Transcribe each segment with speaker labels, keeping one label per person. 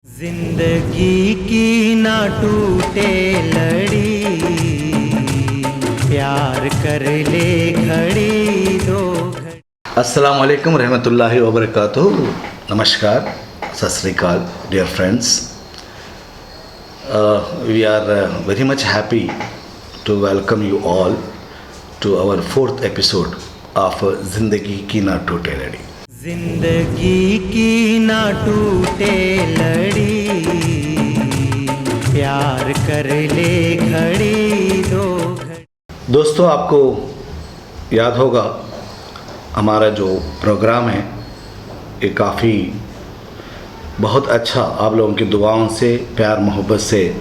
Speaker 1: जिंदगी की ना टूटे लड़ी, प्यार कर ले घड़ी दो घड़ी।
Speaker 2: अस्सलाम वालेकुम रहमतुल्लाहि व बरकातुहू। नमस्कार, सत श्री अकाल, dear friends. We are very much happy to welcome you all to our fourth episode of ज़िंदगी की ना टूटे लड़ी.
Speaker 1: जिंदगी की ना टूटे लड़ी, प्यार कर ले घड़ी दो घड़ी।
Speaker 2: दोस्तों, आपको याद होगा हमारा जो प्रोग्राम है ये काफ़ी बहुत अच्छा, आप लोगों की दुआओं से, प्यार मोहब्बत से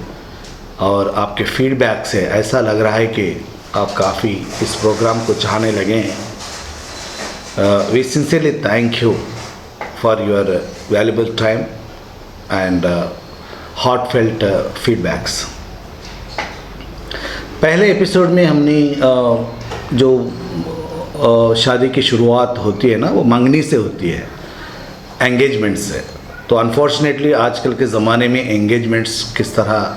Speaker 2: और आपके फीडबैक से ऐसा लग रहा है कि आप काफ़ी इस प्रोग्राम को चाहने लगे हैं. We sincerely thank you for your valuable time and heartfelt feedbacks. पहले एपिसोड में हमने जो शादी की शुरुआत होती है ना, वो मंगनी से होती है, एंगेजमेंट से. तो अनफॉर्चुनेटली आजकल के ज़माने में एंगेजमेंट्स किस तरह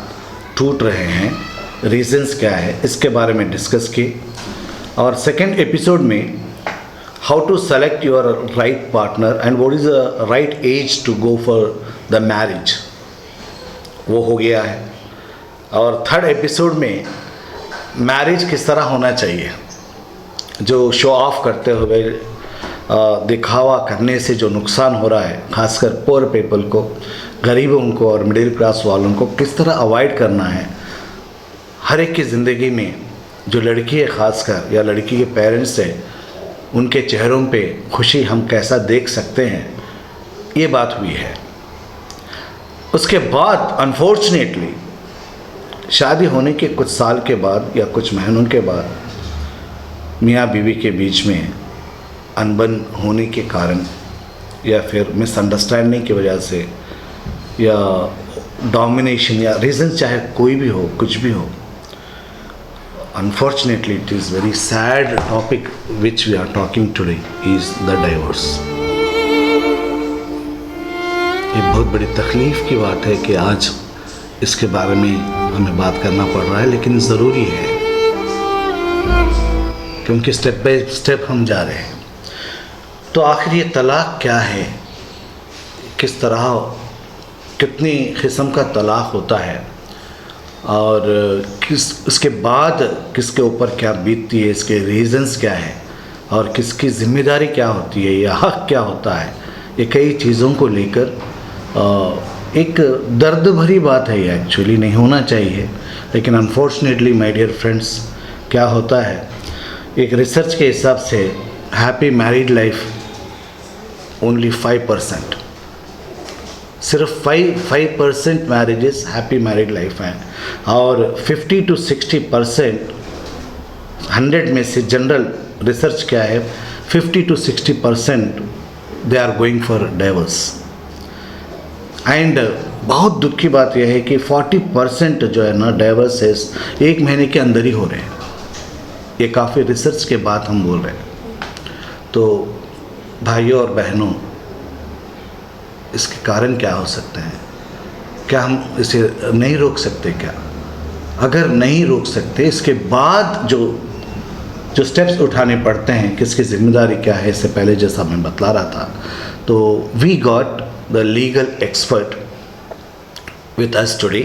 Speaker 2: टूट रहे हैं, रीजंस क्या है, इसके बारे में डिस्कस की. और सेकंड एपिसोड में how to select your right partner and what is the right age to go for the marriage, वो हो गया है. और थर्ड एपिसोड में मैरिज किस तरह होना चाहिए, जो शो ऑफ करते हुए दिखावा करने से जो नुकसान हो रहा है, खासकर पुअर पीपल को, गरीबों को और मिडिल क्लास वालों को किस तरह अवॉइड करना है. हर एक की ज़िंदगी में जो लड़की है खासकर, या लड़की के पेरेंट्स है, उनके चेहरों पे खुशी हम कैसा देख सकते हैं, ये बात हुई है. उसके बाद अनफॉर्चुनेटली शादी होने के कुछ साल के बाद या कुछ महीनों के बाद मियाँ बीवी के बीच में अनबन होने के कारण या फिर मिसअंडरस्टैंडिंग की वजह से या डोमिनेशन या रीज़न, चाहे कोई भी हो, कुछ भी हो, unfortunately it is very sad topic which we are talking today is the divorce. ये बहुत बड़ी तकलीफ़ की बात है कि आज इसके बारे में हमें बात करना पड़ रहा है, लेकिन ज़रूरी है क्योंकि स्टेप बाय स्टेप हम जा रहे हैं. तो आखिर ये तलाक़ क्या है, किस तरह, कितनी किस्म का तलाक़ होता है और इसके बाद किसके ऊपर क्या बीतती है, इसके रीज़न्स क्या है और किसकी ज़िम्मेदारी क्या होती है या हक़ क्या होता है, ये कई चीज़ों को लेकर एक दर्द भरी बात है. ये एक्चुअली नहीं होना चाहिए, लेकिन अनफॉर्चुनेटली माय डियर फ्रेंड्स, क्या होता है, एक रिसर्च के हिसाब से हैप्पी मैरिड लाइफ ओनली 5%, सिर्फ 5% मैरिजेस हैप्पी मैरिड लाइफ हैं. और 50 to 60%, 100 में से जनरल रिसर्च क्या है, 50 to 60% they are going for divorce. And बहुत दुख की बात यह है कि 40% जो है ना डाइवोर्सेस 1 महीने के अंदर ही हो रहे हैं. ये काफ़ी रिसर्च के बाद हम बोल रहे हैं. तो भाइयों और बहनों, इसके कारण क्या हो सकते हैं, क्या हम इसे नहीं रोक सकते क्या? अगर नहीं रोक सकते, इसके बाद जो स्टेप्स उठाने पड़ते हैं, किसकी ज़िम्मेदारी क्या है, इससे पहले जैसा मैं बतला रहा था, तो we got the legal expert with us today.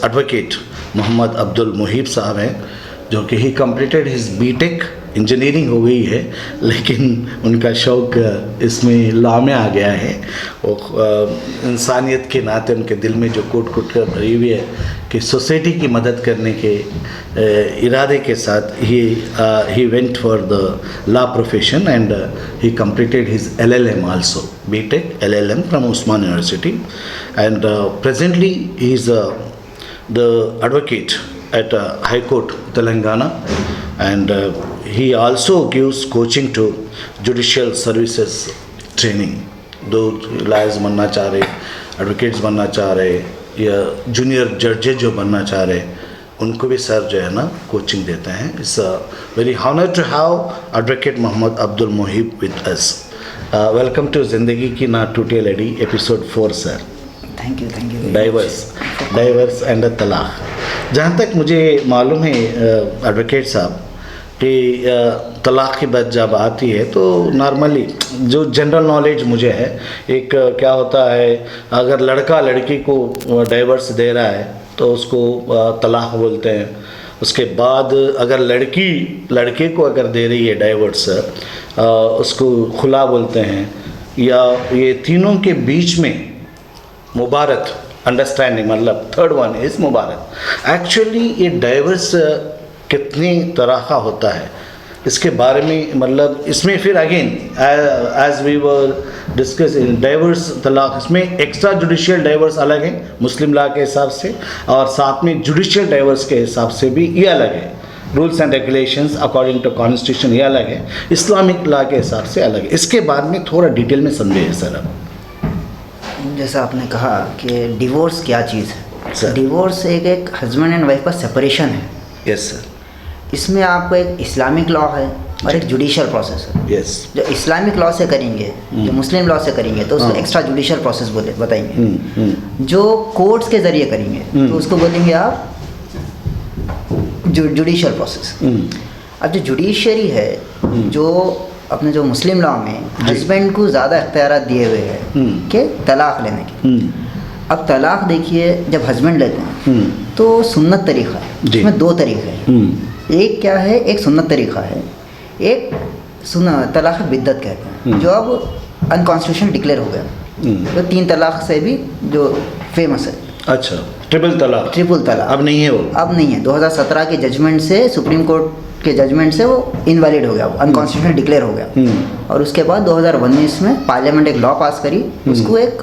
Speaker 2: Advocate Mohammad Abdul Muheeb साहब हैं, जो कि he completed his BTech, engineering हो गई है, लेकिन उनका शौक़ इसमें लॉ में आ गया है. वो इंसानियत के नाते उनके दिल में जो कूट कूट कर भरी हुई है कि सोसाइटी की मदद करने के इरादे के साथ he went for the law profession and he completed his LLM also, BTech LLM from Usman university. And presently he is the advocate at High Court, Telangana, and he also gives coaching to judicial services training. दो lawyers बनना चाह रहे, advocates बनना चाह रहे या junior judges जो बनना चाह रहे, उनको भी सर जो है ना कोचिंग देते हैं. It's a very honor to have Advocate Mohammad Abdul Muhib with us. Welcome to ज़िंदगी की ना टूटे लड़ी episode 4 sir.
Speaker 3: Thank you very much.
Speaker 2: Diverse and तलाक। जहाँ तक मुझे मालूम है एडवोकेट साहब कि तलाक की बात जब आती है तो नॉर्मली जो जनरल नॉलेज मुझे है, एक क्या होता है, अगर लड़का लड़की को डाइवर्स दे रहा है तो उसको तलाक बोलते हैं। उसके बाद अगर लड़की लड़के को अगर दे रही है डाइवर्स, उसको खुला बोलते हैं। या ये तीनों के बीच में मुबारक अंडरस्टैंडिंग, मतलब third one is Mubarak. Actually ये डाइवर्स कितनी तरह का होता है इसके बारे में, मतलब इसमें फिर again as we were discuss in divorce तलाक, इसमें एक्स्ट्रा जुडिशियल डाइवर्स अलग है मुस्लिम लॉ के हिसाब से, और साथ में जुडिशियल डाइवर्स के हिसाब से भी ये अलग है। Rules and regulations according to constitution ये अलग है, इस्लामिक लॉ के हिसाब से अलग है। इसके बाद में थोड़ा डिटेल में समझिए सर। अब
Speaker 3: जैसा आपने कहा कि डिवोर्स क्या चीज़
Speaker 2: सर।
Speaker 3: है, डिवोर्स एक हस्बैंड एंड वाइफ का सेपरेशन है।
Speaker 2: Yes sir.
Speaker 3: इसमें आपको एक इस्लामिक लॉ है और एक जुडिशियल प्रोसेस है।
Speaker 2: यस।
Speaker 3: जो इस्लामिक लॉ से करेंगे, जो मुस्लिम लॉ से करेंगे तो उसको एक्स्ट्रा जुडिशियल प्रोसेस बताएंगे। जो कोर्ट्स के जरिए करेंगे तो उसको बोलेंगे आप जुडिशियल प्रोसेस। अब जो जुडिशरी है, जो अपने जो मुस्लिम लॉ में हस्बैंड को ज़्यादा इख्तियारात दिए हुए हैं कि तलाक लेने के। अब तलाक देखिए, जब हस्बैंड लेते हैं तो सुन्नत तरीक़ा है, इसमें दो तरीक़े हैं। एक क्या है, एक सुन्नत तरीक़ा है, एक तलाक बिद्दत कहते हैं, जो अब अनकॉन्स्टिट्यूशनल डिक्लेयर हो गया। तो 3 तलाक से भी जो फेमस है।
Speaker 2: अच्छा, ट्रिपल तलाक अब नहीं है, वो
Speaker 3: अब नहीं है। 2017 के जजमेंट से, सुप्रीम कोर्ट के जजमेंट से वो इनवैलिड हो गया, वो अनकॉन्स्टिट्यूशनल डिक्लेयर हो गया। और उसके बाद 2019 में पार्लियामेंट एक लॉ पास करी, उसको एक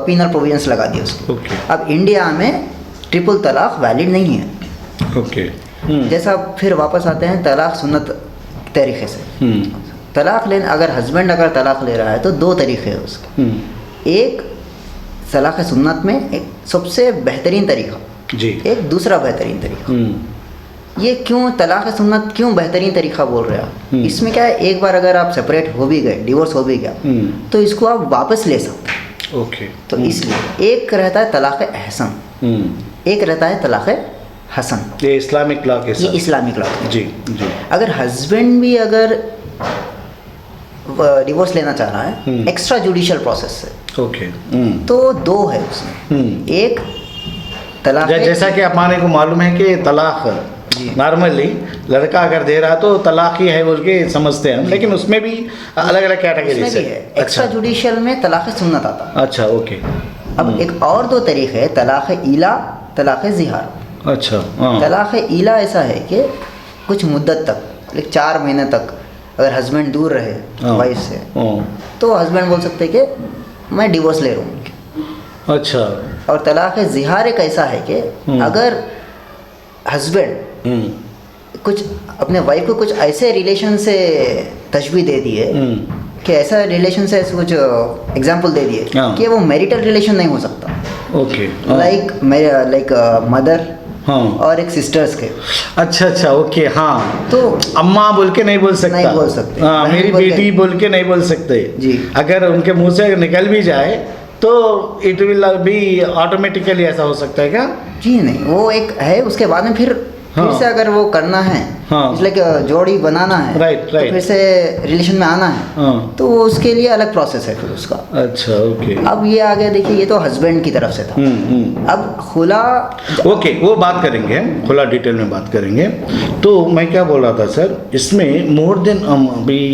Speaker 3: पीनल प्रोविजंस लगा दिए उसको। अब इंडिया में ट्रिपल तलाक वैलिड नहीं है। जैसा फिर वापस आते हैं तलाक सुन्नत तरीक़े से। तलाक लेने, अगर हस्बैंड अगर तलाक ले रहा है तो 2 तरीक़े हैं उसके। एक तलाक सुन्नत में एक सबसे बेहतरीन तरीक़ा जी, एक दूसरा बेहतरीन तरीक़ा। ये क्यों तलाक सुन्नत क्यों बेहतरीन तरीक़ा बोल रहे हैं? इसमें क्या है, एक बार अगर आप सेपरेट हो भी गए, डिवोर्स हो भी गया, तो इसको आप वापस ले सकते हैं।
Speaker 2: ओके।
Speaker 3: तो इसलिए एक रहता है तलाक एहसन, एक रहता है तलाक हसन।
Speaker 2: ये इस्लामिक लॉ के साथ,
Speaker 3: ये इस्लामिक लॉ
Speaker 2: जी जी।
Speaker 3: अगर हस्बैंड भी अगर डिवोर्स लेना चाह रहा है एक्स्ट्रा जुडिशियल प्रोसेस से,
Speaker 2: ओके,
Speaker 3: तो 2 है उसमें। एक तलाक
Speaker 2: जैसा कि हमारे को मालूम है कि तलाक नॉर्मली लड़का अगर दे रहा तो तलाक ही है बोल के समझते हैं, लेकिन उसमें भी अलग अलग कैटेगरी है।
Speaker 3: एक्स्ट्रा जुडिशियल में तलाक सुन्नत आता है।
Speaker 2: अच्छा, ओके।
Speaker 3: अब एक और 2 तरीक़े हैं, तलाक ईला, तलाक ज़िहार।
Speaker 2: अच्छा।
Speaker 3: तलाक ईला ऐसा है कि कुछ मुद्दत तक, लाइक 4 महीने तक अगर हस्बैंड दूर रहे वाइफ से, तो हस्बैंड बोल सकते हैं कि मैं डिवोर्स ले रहा हूँ।
Speaker 2: अच्छा।
Speaker 3: और तलाक ज़िहार एक ऐसा है कि अगर हस्बैंड कुछ अपने वाइफ को कुछ ऐसे रिलेशन से तशबीह दे दिए कि ऐसा रिलेशन से कुछ एग्जांपल दे दिए कि वो मैरिटल रिलेशन नहीं हो सकता।
Speaker 2: ओके।
Speaker 3: लाइक मदर और एक सिस्टर्स के।
Speaker 2: अच्छा, ओके। हाँ,
Speaker 3: तो
Speaker 2: अम्मा बोल के नहीं बोल सकते। हाँ, मेरी बेटी बोल के नहीं बोल सकते
Speaker 3: जी।
Speaker 2: अगर उनके मुंह से निकल भी जाए तो इट विल भी ऑटोमेटिकली ऐसा हो सकता है क्या?
Speaker 3: जी नहीं, वो एक है। उसके बाद में फिर से अगर वो करना है, इसलिए कि जोड़ी बनाना है,
Speaker 2: राइट,
Speaker 3: तो फिर से रिलेशन में आना है, तो वो उसके लिए अलग प्रोसेस है फिर उसका।
Speaker 2: अच्छा, ओके।
Speaker 3: अब ये आगे देखिए, ये तो हस्बैंड की तरफ से था। अब खुला,
Speaker 2: ओके, वो बात करेंगे, खुला डिटेल में बात करेंगे। तो मैं क्या बोल रहा था सर, इसमें मोर देन अभी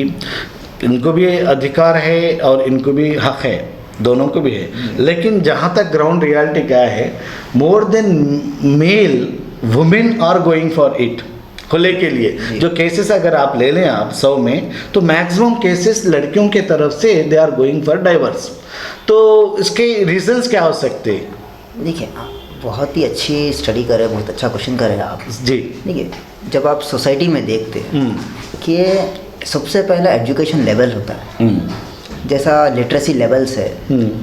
Speaker 2: इनको भी अधिकार है और इनको भी हक है, दोनों को भी है, लेकिन जहाँ तक ग्राउंड रियलिटी क्या है, more than male women are going for it, खुले के लिए। जो केसेस अगर आप ले लें आप 100 में, तो मैक्सिमम केसेस लड़कियों के तरफ से they are going for divorce. तो इसके रीजंस क्या हो सकते हैं?
Speaker 3: देखिए, आप बहुत ही अच्छी स्टडी करें, बहुत अच्छा क्वेश्चन करें आप
Speaker 2: जी।
Speaker 3: देखिए, जब आप सोसाइटी में देखते हैं कि सबसे पहला एजुकेशन लेवल होता है, जैसा लिटरेसी लेवल्स है,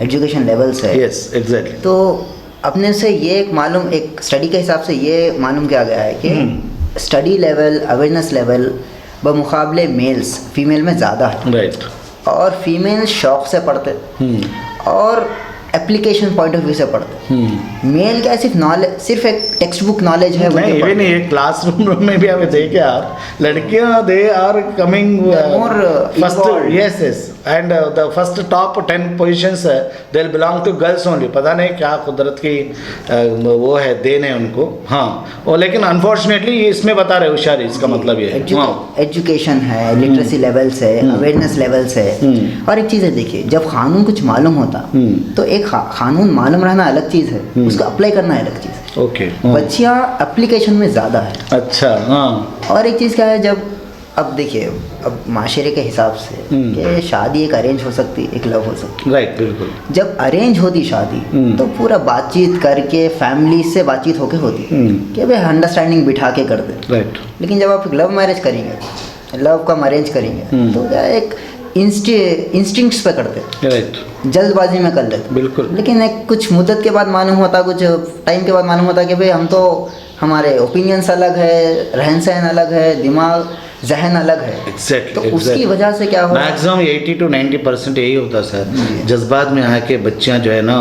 Speaker 3: एजुकेशन लेवल्स है।
Speaker 2: Yes, exactly.
Speaker 3: तो अपने से ये एक मालूम, एक स्टडी के हिसाब से ये मालूम किया गया है कि स्टडी लेवल, अवेयरनेस लेवल बमुकाबले मेल्स फीमेल में ज़्यादा है।
Speaker 2: राइट।
Speaker 3: और फीमेल शौक से पढ़ते और एप्लीकेशन पॉइंट ऑफ व्यू से पढ़ते हैं। मेल क्या है, सिर्फ नॉलेज, सिर्फ एक टेक्स्ट बुक नॉलेज है।
Speaker 2: नहीं, इवन ये क्लासरूम में भी आप देखे आप लड़कियां they are coming
Speaker 3: more
Speaker 2: first,
Speaker 3: involved.
Speaker 2: Yes and the first top 10 positions they will belong to girls only. पता नहीं क्या कुदरत की वो है, देन है उनको। हाँ, और लेकिन अनफॉर्चुनेटली ये इसमें बता रहे होशियारी, इसका मतलब ये है।
Speaker 3: एजुकेशन है, लिटरेसी लेवल्स है, अवेयरनेस लेवल्स है। और एक चीज़ है, देखिए जब कानून कुछ मालूम होता तो एक कानून मालूम रहना अलग चीज़ है, उसको अप्लाई करना अलग चीज़ है।
Speaker 2: ओके,
Speaker 3: बच्चियाँ एप्लीकेशन में ज़्यादा है।
Speaker 2: अच्छा, हाँ,
Speaker 3: और एक चीज़ क्या है, जब अब देखिए, अब माशरे के हिसाब से कि शादी एक अरेंज हो सकती, एक लव हो सकती।
Speaker 2: राइट, बिल्कुल।
Speaker 3: जब अरेंज होती शादी तो पूरा बातचीत करके फैमिली से बातचीत होके होती कि भाई अंडरस्टैंडिंग बिठा के करते।
Speaker 2: राइट,
Speaker 3: लेकिन जब आप लव मैरिज करेंगे, लव का अरेंज करेंगे तो क्या एक इंस्टिंक्ट्स पे करते,
Speaker 2: राइट,
Speaker 3: जल्दबाजी में कर लेते।
Speaker 2: बिल्कुल।
Speaker 3: लेकिन एक कुछ मुद्दत के बाद मालूम होता, कुछ टाइम के बाद मालूम होता कि भाई हम तो, हमारे ओपिनियंस अलग है, रहन सहन अलग है, दिमाग जहन अलग है।
Speaker 2: एग्जैक्टली,
Speaker 3: तो उसकी वजह से क्या हो,
Speaker 2: मैक्सिमम 80 to 90% यही होता सर। जज्बात में आके बच्चियां जो है ना,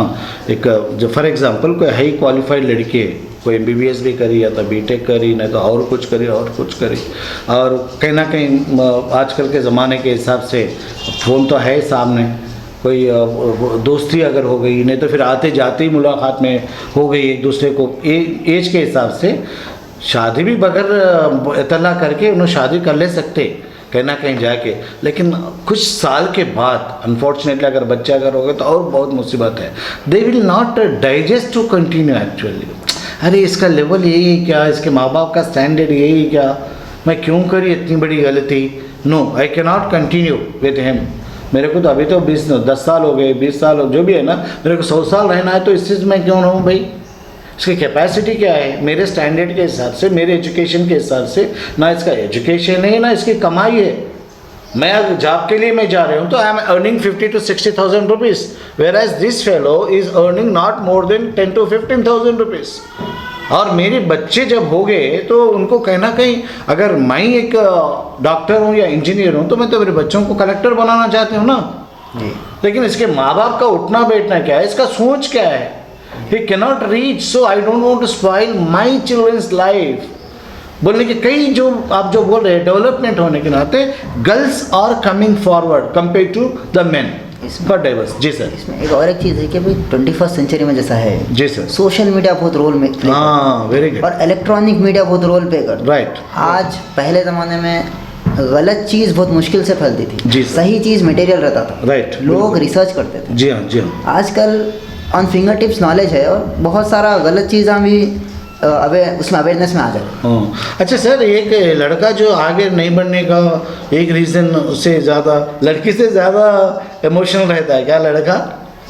Speaker 2: एक जो फॉर एग्जांपल कोई हाई क्वालिफाइड लड़की है, कोई MBBS भी करी या तो BTech करी, नहीं तो और कुछ करी और कुछ करी, और कहीं ना कहीं आजकल के ज़माने के हिसाब से फ़ोन तो है सामने, कोई दोस्ती अगर हो गई, नहीं तो फिर आते जाते ही मुलाकात में हो गई एक दूसरे को, एज के हिसाब से शादी भी बगैर इतला करके उन्हें शादी कर ले सकते कहीं ना कहीं जाके। लेकिन कुछ साल के बाद अनफॉर्चुनेटली अगर बच्चा अगर हो गया तो और बहुत मुसीबत है। They will not digest to continue actually. अरे इसका लेवल यही है क्या, इसके माँ बाप का स्टैंडर्ड यही है क्या, मैं क्यों करी इतनी बड़ी गलती, no I can not continue with him. मेरे को तो अभी तो 10 साल हो गए, 20 साल जो भी है ना, मेरे को 100 साल रहना है, तो इस चीज़ में क्यों रहूँ भाई। इसकी कैपेसिटी क्या है मेरे स्टैंडर्ड के हिसाब से, मेरे एजुकेशन के हिसाब से, ना इसका एजुकेशन है ना इसकी कमाई है। मैं अगर जॉब के लिए मैं जा रहा हूँ तो I am earning 50 to 60,000 rupees, where as this fellow is earning not more than 10 to 15,000 rupees. और मेरे बच्चे जब हो गए तो उनको कहीं ना कहीं, अगर मैं एक डॉक्टर हूँ या इंजीनियर हूँ तो मैं तो मेरे बच्चों को कलेक्टर बनाना चाहती हूँ ना। लेकिन इसके माँ बाप का उठना बैठना क्या है, इसका सोच क्या है, he cannot reach, so I don't want to spoil my children's life। बोलने के कई जो आप जो बोल रहे हैं डेवलपमेंट होने के नाते, girls are coming forward compare to the men for divorce. जी सर,
Speaker 3: इसमें एक और एक चीज़ है कि भाई 21st सेंचुरी में जैसा है,
Speaker 2: जी सर,
Speaker 3: सोशल मीडिया बहुत रोल में प्ले
Speaker 2: हाँ, वेरी गुड,
Speaker 3: और इलेक्ट्रॉनिक मीडिया बहुत रोल प्ले कर।
Speaker 2: राइट।
Speaker 3: आज पहले ज़माने में गलत चीज़ बहुत मुश्किल से फैलती थी,
Speaker 2: जी,
Speaker 3: सही चीज़ मटेरियल रहता था,
Speaker 2: राइट,
Speaker 3: लोग रिसर्च करते थे।
Speaker 2: जी हाँ, जी हाँ।
Speaker 3: आजकल ऑन फिंगर टिप्स नॉलेज है और बहुत सारा गलत चीज़ें भी उसमें अवेयरनेस में आ जाए।
Speaker 2: हाँ, अच्छा सर, एक लड़का जो आगे नहीं बढ़ने का एक रीज़न उससे ज़्यादा लड़की से ज़्यादा इमोशनल रहता है क्या लड़का,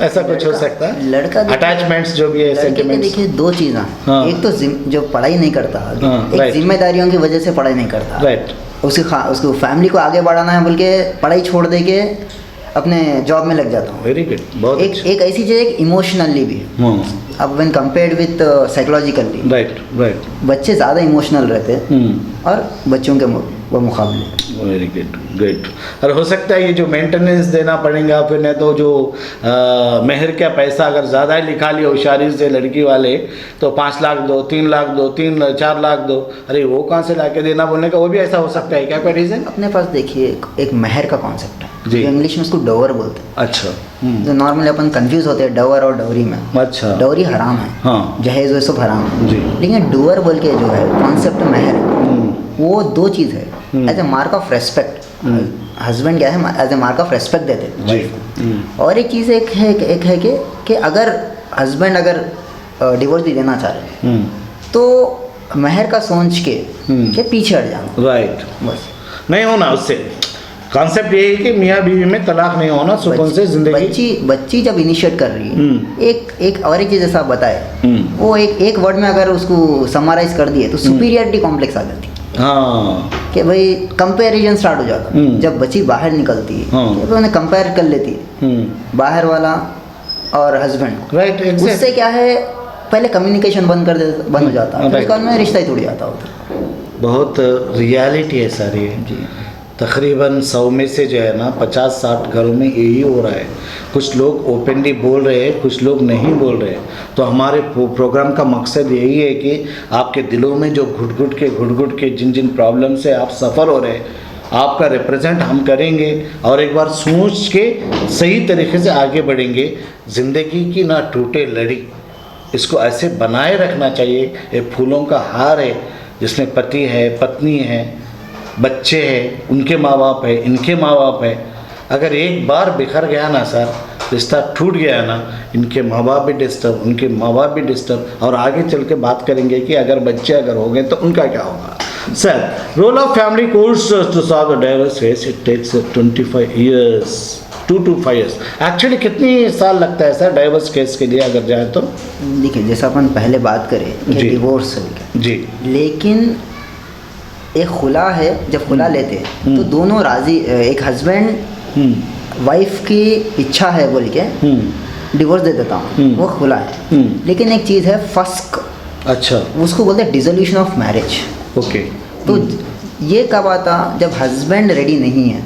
Speaker 2: ऐसा कुछ हो सकता है?
Speaker 3: लड़का
Speaker 2: अटैचमेंट्स जो भी है, सेंटिमेंट्स।
Speaker 3: देखिए दो चीज़ें,
Speaker 2: हाँ,
Speaker 3: एक तो जो पढ़ाई नहीं करता, एक
Speaker 2: राइट,
Speaker 3: जिम्मेदारियों की वजह से पढ़ाई नहीं करता,
Speaker 2: राइट,
Speaker 3: उसको फैमिली को आगे बढ़ाना है बोल के पढ़ाई छोड़ दे के अपने जॉब में लग जाता हूँ।
Speaker 2: वेरी गुड, बहुत
Speaker 3: एक ऐसी चीज़ है, इमोशनली भी। अब when compared with psychologically,
Speaker 2: right, right,
Speaker 3: बच्चे ज़्यादा इमोशनल रहते हैं और बच्चों के मुकाबले।
Speaker 2: Very good, great. और हो सकता है ये जो मेंटेनेंस देना पड़ेगा, फिर नहीं तो जो मेहर का पैसा अगर ज़्यादा ही लिखा लिया होशियारी से लड़की वाले, तो 5 लाख दो, 3 लाख दो, 4 लाख दो, अरे वो कहाँ से ला के देना बोलने का, वो भी ऐसा हो सकता है क्या, कोई रीज़न?
Speaker 3: अपने पास देखिए एक मेहर का कॉन्सेप्ट है,
Speaker 2: जी,
Speaker 3: इंग्लिश में उसको डोवर बोलते हैं।
Speaker 2: अच्छा,
Speaker 3: जो नॉर्मली अपन कंफ्यूज होते हैं डोवर और डोरी में।
Speaker 2: अच्छा,
Speaker 3: डोरी हराम है,
Speaker 2: हाँ,
Speaker 3: जहेज वो सब हराम है,
Speaker 2: जी,
Speaker 3: लेकिन डोवर बोल के जो है कॉन्सेप्ट मेहर है, वो दो चीज़ है। As a mark of respect, husband क्या है, as a mark of respect देते हैं वाइफ को। और एक चीज़ एक है कि अगर हस्बैंड अगर डिवोर्स भी देना चाह रहे हैं तो मेहर का सोच के पीछे हट जाना,
Speaker 2: राइट,
Speaker 3: बस
Speaker 2: नहीं होना उससे। कॉन्सेप्ट ये है कि मियाँ बीवी में तलाक नहीं होना, सुकून से जिंदगी।
Speaker 3: बच्ची जब इनिशिएट कर रही है, एक और एक चीज़ जैसा बताए, वो एक वर्ड में अगर उसको समराइज कर दिए तो सुपीरियरिटी कॉम्प्लेक्स आ जाती है।
Speaker 2: हाँ,
Speaker 3: कि भाई कंपैरिजन स्टार्ट हो जाता है जब बच्ची बाहर निकलती है,
Speaker 2: हाँ,
Speaker 3: तो उन्हें कंपेयर कर लेती है बाहर वाला और हस्बैंड,
Speaker 2: राइट,
Speaker 3: उससे क्या है, पहले कम्युनिकेशन बंद हो जाता है, उसके बाद में रिश्ता ही टूट जाता होता है।
Speaker 2: बहुत रियलिटी है सारी।
Speaker 3: जी,
Speaker 2: तकरीबन 100 में से जो है ना 50-60 घरों में यही हो रहा है। कुछ लोग ओपनली बोल रहे हैं, कुछ लोग नहीं बोल रहे हैं। तो हमारे प्रोग्राम का मकसद यही है कि आपके दिलों में जो घुट घुट के जिन जिन प्रॉब्लम से आप सफ़र हो रहे हैं, आपका रिप्रेजेंट हम करेंगे और एक बार सोच के सही तरीके से आगे बढ़ेंगे। ज़िंदगी की ना टूटे लड़ी, इसको ऐसे बनाए रखना चाहिए। ये फूलों का हार है जिसमें पति है, पत्नी है, बच्चे हैं, उनके माँ बाप है, इनके माँ बाप है। अगर एक बार बिखर गया ना सर, रिश्ता टूट गया ना, इनके माँ बाप भी डिस्टर्ब, उनके माँ बाप भी डिस्टर्ब, और आगे चल के बात करेंगे कि अगर बच्चे अगर हो गए तो उनका क्या होगा। Sir, role of family courts to solve the divorce case, it takes 25 years, 2 to 5 years। Actually कितनी साल लगता है सर डाइवोर्स केस के लिए अगर जाए तो?
Speaker 3: देखिए, जैसा अपन पहले बात करें कि डिवोर्स
Speaker 2: जी,
Speaker 3: लेकिन एक खुला है, जब खुला लेते हैं तो दोनों राजी, एक हस्बैंड वाइफ की इच्छा है बोल के डिवोर्स दे देता हूँ, वो खुला है। लेकिन एक चीज़ है फस्क, अच्छा, उसको बोलते हैं डिसोल्यूशन ऑफ मैरिज।
Speaker 2: ओके।
Speaker 3: तो ये कब आता? जब हस्बैंड रेडी नहीं है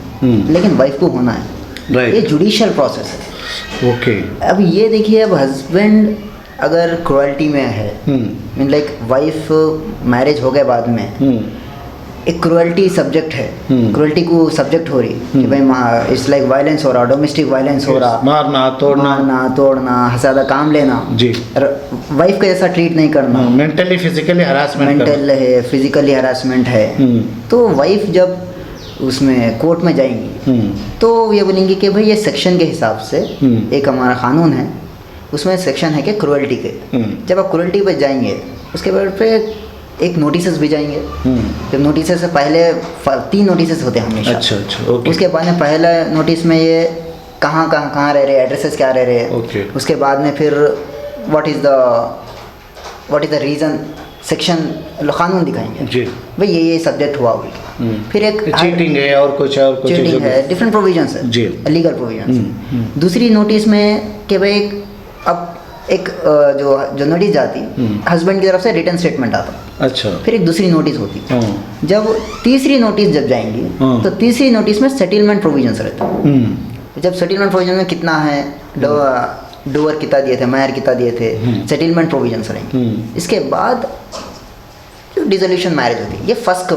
Speaker 3: लेकिन वाइफ को होना है,
Speaker 2: राइट।
Speaker 3: ये जुडिशियल प्रोसेस है।
Speaker 2: ओके।
Speaker 3: अब ये देखिए, अब हस्बैंड अगर क्रुएल्टी में है, मीन लाइक वाइफ मैरिज हो गए बाद में, एक क्रुएल्टी सब्जेक्ट है, क्रुएल्टी को सब्जेक्ट हो रही कि भाई इट्स लाइक वायलेंस हो रहा, डोमेस्टिक वायलेंस हो रहा,
Speaker 2: मारना तोड़ना,
Speaker 3: ज़्यादा काम लेना जी, वाइफ का जैसा ट्रीट नहीं करना,
Speaker 2: मेंटली फिजिकली हरासमेंट,
Speaker 3: मेंटल है, फिजिकली हरासमेंट है। तो वाइफ जब उसमें कोर्ट में जाएंगी तो ये बोलेंगी कि भाई ये सेक्शन के हिसाब से, एक हमारा कानून है उसमें सेक्शन है कि क्रुएल्टी के, जब आप क्रुएल्टी पे जाएंगे उसके बाद पे एक नोटिस भी जाएंगे। जब नोटिस से पहले 3 नोटिस होते हैं हमेशा। अच्छा, ओके। उसके बाद में पहला नोटिस में ये कहाँ रह रहे, एड्रेसेस क्या रह रहे, ओके। उसके बाद में फिर what is the reason, section कानून दिखाएंगे जी, भाई ये सब्जेक्ट हुआ हुई। फिर एक
Speaker 2: चीटिंग है और कुछ
Speaker 3: चीटिंग है, डिफरेंट प्रोविजंस है जी, लीगल प्रोविजंस। दूसरी नोटिस में कि भाई अब एक जो नोटिस जाती हस्बैंड की तरफ से रिटर्न स्टेटमेंट आता, अच्छा। फिर एक दूसरी नोटिस होती, जब तीसरी नोटिस जब जाएंगी तो तीसरी नोटिस में सेटलमेंट प्रोविजंस रहते हैं। जब सेटलमेंट प्रोविजन में कितना है, डोअर कितना दिए थे, महर कितना दिए थे, सेटलमेंट प्रोविजंस रहेंगे। इसके बाद जो डिसोल्यूशन मैरिज होती है, ये फस्क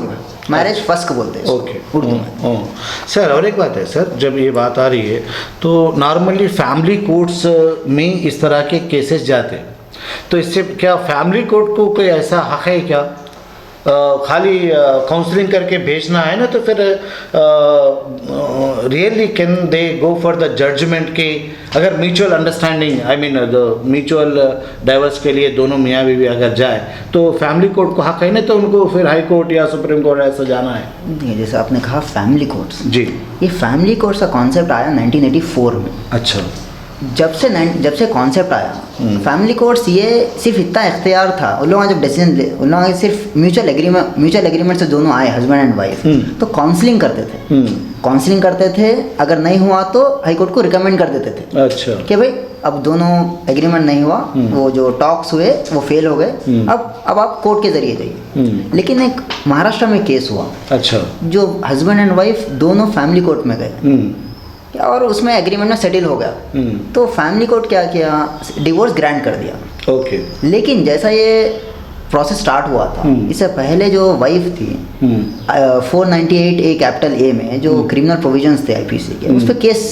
Speaker 3: मैरिज फस्क बोलते हैं
Speaker 2: ओके उर्दू में। सर, और एक बात है सर, जब ये बात आ रही है तो नॉर्मली फैमिली कोर्ट्स में इस तरह के केसेस जाते हैं, तो इससे क्या फैमिली कोर्ट को कोई ऐसा हक है क्या खाली काउंसलिंग करके भेजना है ना, तो फिर really can they go for the judgement के अगर mutual understanding, I mean the mutual divorce के लिए दोनों मियाँ बीवी अगर जाए तो फैमिली कोर्ट को हक है ना, तो उनको फिर हाई कोर्ट या सुप्रीम कोर्ट ऐसा जाना है?
Speaker 3: जैसे आपने कहा फैमिली कोर्ट्स
Speaker 2: जी,
Speaker 3: ये फैमिली कोर्ट्स का कॉन्सेप्ट आया 1984 में।
Speaker 2: अच्छा।
Speaker 3: जब से कॉन्सेप्ट आया फैमिली कोर्ट्स, ये सिर्फ इतना इख्तियार था उन लोगों ने जब डिसीजन ले, उन लोगों ने सिर्फ म्यूचुअल एग्रीमेंट से दोनों आए हस्बैंड एंड वाइफ, तो काउंसलिंग करते थे, अगर नहीं हुआ तो हाई कोर्ट को रिकमेंड कर देते थे, अच्छा, कि भाई अब दोनों एग्रीमेंट नहीं हुआ, वो जो टॉक्स हुए वो फेल हो गए, अब आप कोर्ट के जरिए जाइए। लेकिन एक महाराष्ट्र में केस हुआ, अच्छा, जो हस्बैंड एंड वाइफ दोनों फैमिली कोर्ट में गए और उसमें एग्रीमेंट में सेटल हो गया, तो फैमिली कोर्ट क्या किया, डिवोर्स ग्रांट कर दिया, ओके। लेकिन जैसा ये प्रोसेस स्टार्ट हुआ था, इससे पहले जो वाइफ थी 498 ए कैपिटल ए में जो क्रिमिनल प्रोविजंस थे आईपीसी के, उस पर केस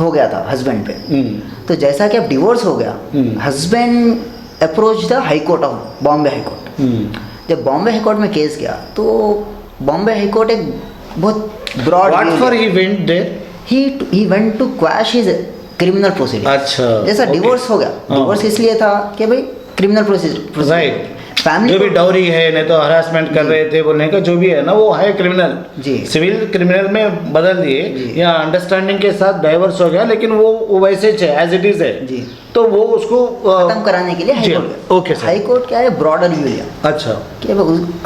Speaker 3: हो गया था हस्बैंड पे। तो जैसा कि अब डिवोर्स हो गया, husband approach the high court of Bombay high court. जब बॉम्बे हाई कोर्ट में केस गया तो बॉम्बे हाई कोर्ट एक बहुत broad,
Speaker 2: what for he went there,
Speaker 3: he went to quash his criminal proceedings। अच्छा, जैसा डिवोर्स हो गया, डिवोर्स इसलिए था कि भाई क्रिमिनल प्रोसीजर, राइट, फैमिली
Speaker 2: जो भी डाउरी है, नहीं तो हरासमेंट कर रहे थे बोलने का, जो भी है ना वो है क्रिमिनल जी, सिविल क्रिमिनल में बदल दिए या अंडरस्टैंडिंग के साथ डाइवर्स हो गया, लेकिन वो वैसे है एज इट इज है जी, तो वो उसको
Speaker 3: खत्म कराने के लिए high court, okay, high court क्या है, ब्रॉडर व्यू लिया, अच्छा, कि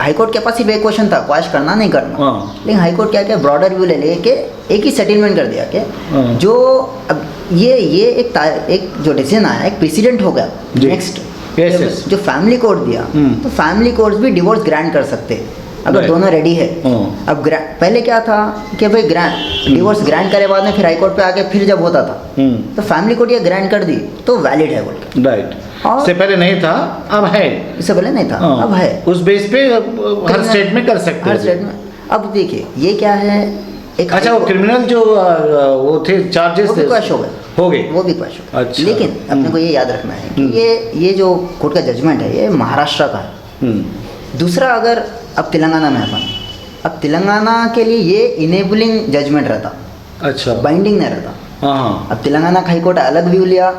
Speaker 3: हाई कोर्ट के पास सिर्फ एक क्वेश्चन था, क्वाश करना नहीं करना, लेकिन हाई कोर्ट क्या ब्रॉडर व्यू ले लेके एक ही सेटलमेंट कर दिया कि जो अब ये एक जो डिसीजन आया, एक प्रेसिडेंट हो गया नेक्स्ट, जो फैमिली कोर्ट दिया, तो फैमिली कोर्ट्स भी डिवोर्स ग्रांट कर सकते, अगर
Speaker 2: Right.
Speaker 3: दोनों रेडी है।
Speaker 2: हाँ।
Speaker 3: अब पहले क्या था कि भाई डिवोर्स ग्रांट करे बाद में फिर हाई कोर्ट पे आके फिर जब होता था तो फैमिली कोर्ट ये ग्रांट कर दी तो वैलिड है बोल के।
Speaker 2: राइट,
Speaker 3: और-
Speaker 2: इससे पहले नहीं था, अब है।
Speaker 3: इससे पहले नहीं था,
Speaker 2: हाँ,
Speaker 3: अब है।
Speaker 2: उस बेस पे हर स्टेट में कर सकते
Speaker 3: हर
Speaker 2: हैं।
Speaker 3: स्टेट में। अब देखिए ये क्या है, एक
Speaker 2: अच्छा, वो क्रिमिनल जो वो थे चार्जेस
Speaker 3: वो भी क्वैश हो गए।
Speaker 2: हो गए।
Speaker 3: वो भी क्वैश हो गए।
Speaker 2: अच्छा।
Speaker 3: लेकिन अपने को ये याद रखना है कि ये जो कोर्ट का जजमेंट है ये महाराष्ट्र का है। दूसरा, अगर अब तेलंगाना में अब तेलंगाना के लिए ये इनेबलिंग जजमेंट रहता,
Speaker 2: अच्छा,
Speaker 3: बाइंडिंग नहीं रहता।
Speaker 2: हाँ,
Speaker 3: अब तेलंगाना का हाई कोर्ट अलग व्यू लिया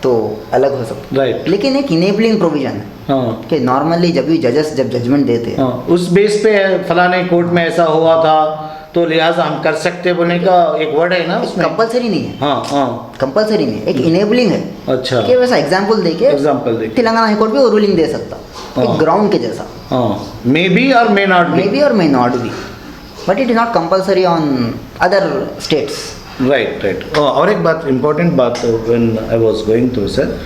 Speaker 3: तो अलग हो सकता,
Speaker 2: राइट,
Speaker 3: लेकिन एक इनेबलिंग प्रोविजन है
Speaker 2: हाँ,
Speaker 3: कि नॉर्मली जब भी जजेस जब जजमेंट देते हैं
Speaker 2: हाँ, उस बेस पे फलाने कोर्ट में ऐसा हुआ था तो लिहाजा हम कर सकते बोलने का एक वर्ड है ना उसमें।
Speaker 3: कंपलसरी नहीं है,
Speaker 2: हाँ, हाँ,
Speaker 3: कंपलसरी नहीं है, एक इनेबलिंग है।
Speaker 2: अच्छा,
Speaker 3: कि वैसा एग्जाम्पल देके
Speaker 2: एग्जाम्पल देखिए,
Speaker 3: तेलंगाना हाई कोर्ट भी वो रूलिंग दे सकता,
Speaker 2: हाँ।
Speaker 3: एक ग्राउंड के जैसा।
Speaker 2: हाँ, मे बी और मे नॉट
Speaker 3: मे बी और may not be, but it is not compulsory on other states.
Speaker 2: Right, right. और एक बात, इम्पोर्टेंट बात, when I was going through sir,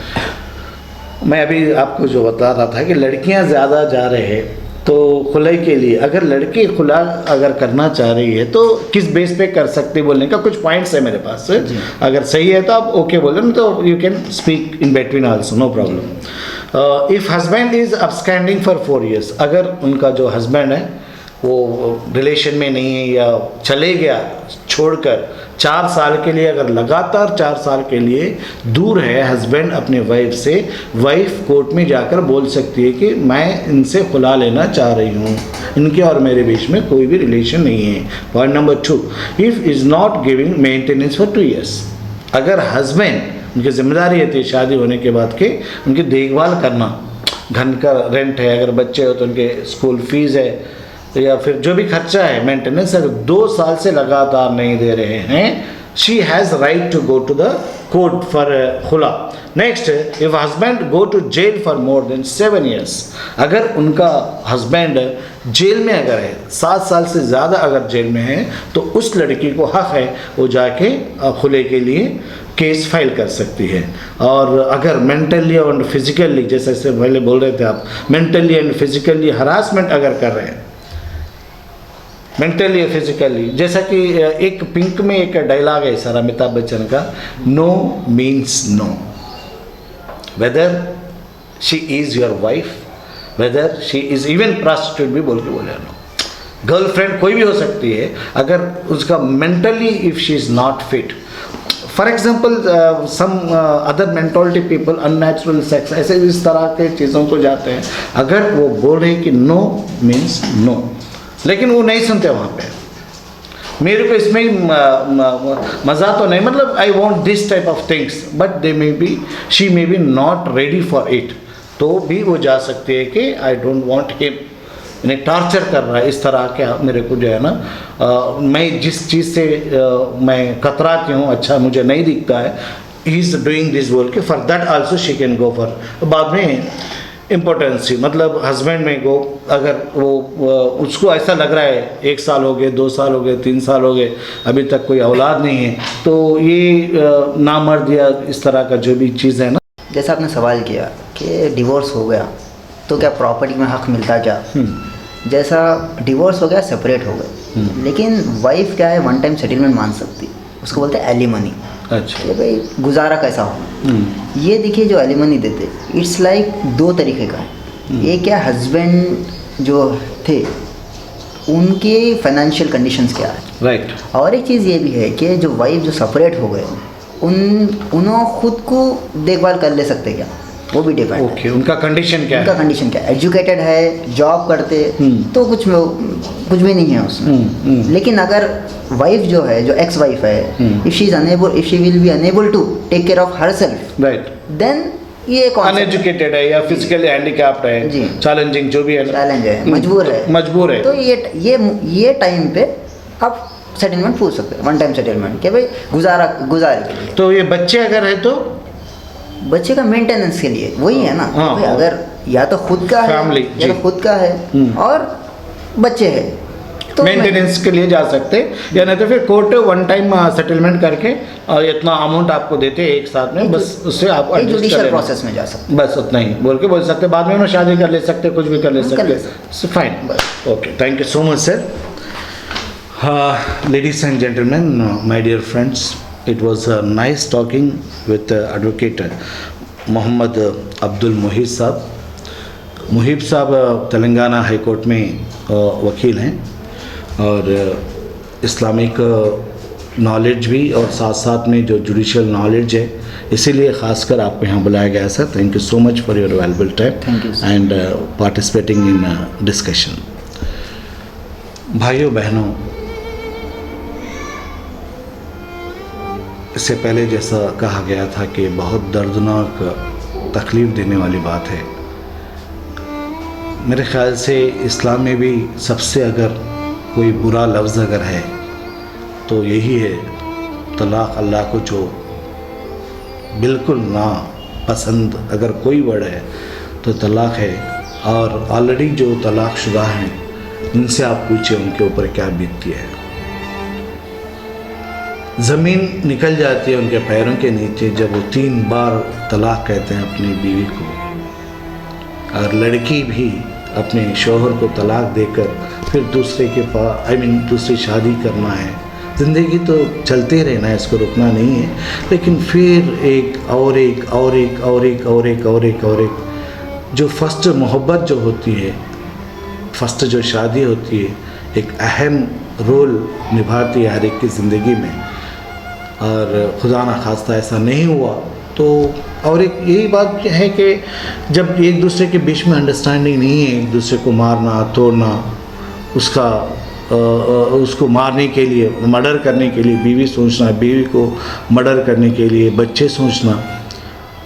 Speaker 2: मैं अभी आपको जो बता रहा था कि लड़कियां ज़्यादा जा रहे हैं तो खुलाई के लिए, अगर लड़की खुला अगर करना चाह रही है तो किस बेस पे कर सकते बोलने का कुछ पॉइंट्स है मेरे पास। अगर सही है तो आप ओके बोलो, नहीं तो you can speak in between also, no problem. If husband is upstanding for 4 years, अगर उनका जो हस्बैंड है वो रिलेशन में नहीं है या चले गया छोड़कर 4 साल के लिए, अगर लगातार 4 साल के लिए दूर है हस्बैंड अपने वाइफ से, वाइफ कोर्ट में जाकर बोल सकती है कि मैं इनसे खुला लेना चाह रही हूँ, इनके और मेरे बीच में कोई भी रिलेशन नहीं है। Point number 2, if is not giving maintenance for 2 years, अगर हस्बैंड, उनकी जिम्मेदारी रहती है शादी होने के बाद के उनकी देखभाल करना, घर का रेंट है, अगर बच्चे हो तो उनके स्कूल फीस है या फिर जो भी खर्चा है मेंटेनेंस, अगर 2 साल से लगातार नहीं दे रहे हैं, she has right to go to the court for खुला। Next, if husband go to jail for more than 7 years, अगर उनका हस्बैंड जेल में अगर है 7 साल से ज़्यादा अगर जेल में है तो उस लड़की को हक है वो जाके खुले के लिए केस फाइल कर सकती है। और अगर मेंटली और फिजिकली, जैसे पहले बोल रहे थे आप, मेंटली एंड फिजिकली हरासमेंट अगर कर रहे हैं, मेंटली या फिजिकली, जैसा कि एक पिंक में एक डायलॉग है सर अमिताभ बच्चन का, no means no, whether she is your wife, whether she is even prostitute भी बोल के बोले, नो, गर्लफ्रेंड कोई भी हो सकती है, अगर उसका mentally if she is not fit, for example some other mentality people unnatural sex, ऐसे इस तरह के चीज़ों को जाते हैं, अगर वो बोल रहे कि नो मीन्स नो, लेकिन वो नहीं सुनते वहाँ पे, मेरे को इसमें मज़ा तो नहीं, मतलब I want this type of things but they may be, she may be not ready for it, तो भी वो जा सकती है कि आई डोंट वॉन्ट हिम, यानी टॉर्चर कर रहा है इस तरह के, मेरे को जो है ना मैं जिस चीज़ से मैं कतराती हूँ, अच्छा मुझे नहीं दिखता है, ही इज़ डूइंग दिस बोल के, for that also she can go for, बाद में इम्पोर्टेंसी, मतलब हस्बैंड में को अगर वो उसको ऐसा लग रहा है 1 साल हो गए, 2 साल हो गए, 3 साल हो गए, अभी तक कोई औलाद नहीं है, तो ये नामर्द या इस तरह का जो भी चीज़ है ना,
Speaker 3: जैसा आपने सवाल किया कि डिवोर्स हो गया तो क्या प्रॉपर्टी में हक मिलता क्या, जैसा डिवोर्स हो गया सेपरेट हो गए, लेकिन वाइफ क्या है वन टाइम सेटलमेंट मांग सकती, उसको बोलते हैं एलिमनी।
Speaker 2: अच्छा,
Speaker 3: कि भाई गुजारा कैसा हो, ये देखिए जो एलिमनी देते इट्स लाइक 2 तरीके का है। एक क्या, हस्बैंड जो थे उनके फाइनेंशियल कंडीशंस क्या है,
Speaker 2: राइट,
Speaker 3: और एक चीज़ ये भी है कि जो वाइफ जो सेपरेट हो गए उन्होंने खुद को देखभाल कर ले सकते क्या, वो भी डिपेंड है।
Speaker 2: ओके, उनका कंडीशन क्या
Speaker 3: उनका
Speaker 2: है,
Speaker 3: कंडीशन क्या है, एजुकेटेड है, जॉब करते, तो कुछ भी नहीं है उसमें। लेकिन अगर वाइफ जो है, जो एक्स वाइफ है, if she will be unable to take care of herself,
Speaker 2: right,
Speaker 3: then ये
Speaker 2: अनएजुकेटेड है या फिजिकली हैंडिकैप्ड
Speaker 3: जी,
Speaker 2: है, चैलेंजिंग जो भी है,
Speaker 3: चैलेंज है, मजबूर है, तो ये टाइम पे आप सेटलमेंट पूछ सकते हैं, वन टाइम सेटलमेंट के भाई गुजारे के लिए।
Speaker 2: तो ये बच्चे अगर है तो
Speaker 3: बच्चे का मेंटेनेंस के लिए वही है ना,
Speaker 2: हाँ,
Speaker 3: भाई अगर या तो खुद का है
Speaker 2: फैमिली,
Speaker 3: या तो खुद का है और बच्चे है, तो
Speaker 2: मेंटेनेंस के लिए जा सकते हैं, या नहीं तो फिर कोर्ट वन टाइम सेटलमेंट करके और इतना अमाउंट आपको देते हैं एक साथ में, बस उससे आप adjust कर
Speaker 3: जुडिशियल
Speaker 2: लेना।
Speaker 3: प्रोसेस में जा सकते
Speaker 2: बस उतना ही बोल सकते, बाद में शादी कर ले सकते, कुछ भी कर ले
Speaker 3: कर ले
Speaker 2: सकते, fine. Okay, thank you so much sir. Ladies and gentlemen, my dear friends, it was nice talking with Advocate Mohammad Abdul Muhib साहब। मुहिब साहब तेलंगाना हाई कोर्ट में वकील हैं और इस्लामिक नॉलेज भी और साथ साथ में जो जुडिशियल नॉलेज है, इसीलिए ख़ासकर आपको यहाँ बुलाया गया sir. Thank you so much for your valuable time
Speaker 3: Thank you, sir.
Speaker 2: And participating in discussion. भाइयों बहनों, इससे पहले जैसा कहा गया था कि बहुत दर्दनाक तकलीफ़ देने वाली बात है। मेरे ख़्याल से इस्लाम में भी सबसे अगर कोई बुरा लफ्ज़ अगर है तो यही है तलाक़। अल्लाह को जो बिल्कुल ना पसंद अगर कोई वर्ड है तो तलाक़ है। और ऑलरेडी जो तलाक़ शुदा हैं उनसे आप पूछिए उनके ऊपर क्या बीतती है। ज़मीन निकल जाती है उनके पैरों के नीचे जब वो 3 बार तलाक़ कहते हैं अपनी बीवी को, और लड़की भी अपने शौहर को तलाक़ देकर फिर दूसरे के पास दूसरी शादी करना है। ज़िंदगी तो चलते रहना है, इसको रुकना नहीं है, लेकिन फिर एक और एक और एक और एक और एक और एक और एक जो फर्स्ट मोहब्बत जो होती है, फर्स्ट जो शादी होती है, एक अहम रोल निभाती है हर एक की ज़िंदगी में। और खुदा ना खास्ता ऐसा नहीं हुआ तो, और एक यही बात है कि जब एक दूसरे के बीच में अंडरस्टैंडिंग नहीं है, एक दूसरे को मारना तोड़ना, उसको मारने के लिए, मर्डर करने के लिए बीवी सोचना, बीवी को मर्डर करने के लिए बच्चे सोचना,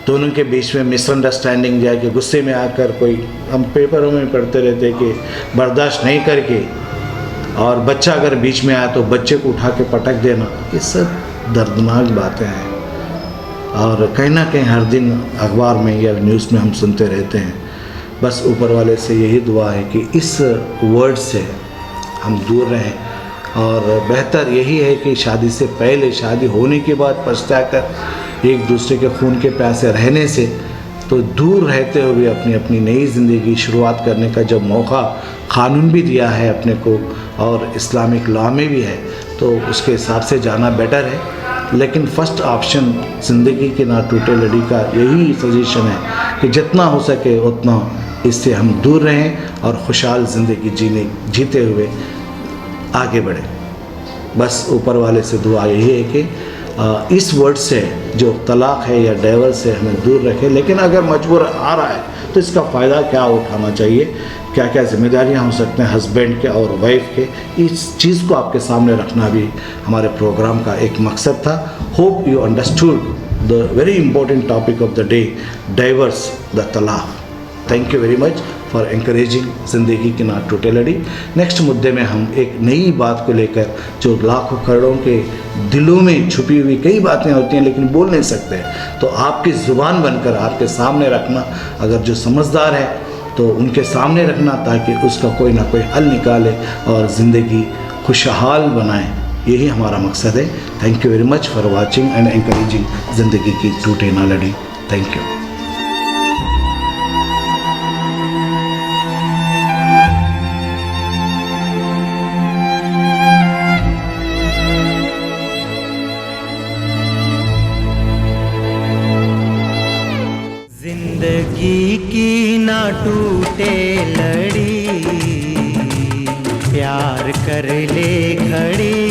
Speaker 2: दोनों के बीच में मिसअंडरस्टैंडिंग जाए कि गुस्से में आकर कोई, हम पेपरों में पढ़ते रहते कि बर्दाश्त नहीं करके और बच्चा अगर बीच में आया तो बच्चे को उठा के पटक देना, ये सब दर्दनाक बातें हैं। और कहीं ना कहीं हर दिन अखबार में या न्यूज़ में हम सुनते रहते हैं। बस ऊपर वाले से यही दुआ है कि इस वर्ड से हम दूर रहें। और बेहतर यही है कि शादी से पहले, शादी होने के बाद पछताकर एक दूसरे के खून के प्यासे रहने से तो दूर रहते हुए अपनी अपनी नई ज़िंदगी शुरुआत करने का जब मौका क़ानून भी दिया है अपने को और इस्लामिक लॉ में भी है, तो उसके हिसाब से जाना बेटर है। लेकिन फ़र्स्ट ऑप्शन ज़िंदगी के ना टूटे लड़ी का यही सजेशन है कि जितना हो सके उतना इससे हम दूर रहें और खुशहाल ज़िंदगी जीते हुए आगे बढ़ें। बस ऊपर वाले से दुआ यही है कि इस वर्ड से जो तलाक़ है या डाइवोर्स से हमें दूर रखें। लेकिन अगर मजबूर आ रहा है तो इसका फ़ायदा क्या उठाना चाहिए, क्या क्या जिम्मेदारियां हो सकते हैं हस्बैंड के और वाइफ के, इस चीज़ को आपके सामने रखना भी हमारे प्रोग्राम का एक मकसद था। Hope you understood the very important topic of the day, divorce, the तलाक़। Thank you very much for encouraging ज़िंदगी की ना टूटे लड़ी। नेक्स्ट मुद्दे में हम एक नई बात को लेकर, जो लाखों करोड़ों के दिलों में छुपी हुई कई बातें होती हैं लेकिन बोल नहीं सकते, तो आपकी ज़ुबान बनकर आपके सामने रखना, अगर जो समझदार है तो उनके सामने रखना ताकि उसका कोई ना कोई हल निकाले और ज़िंदगी खुशहाल बनाए। यही हमारा मकसद है। Thank you very much for watching and encouraging ज़िंदगी की टूटे ना लड़ी। Thank you.
Speaker 1: जिंदगी की ना टूटे लड़ी, प्यार कर ले खड़ी।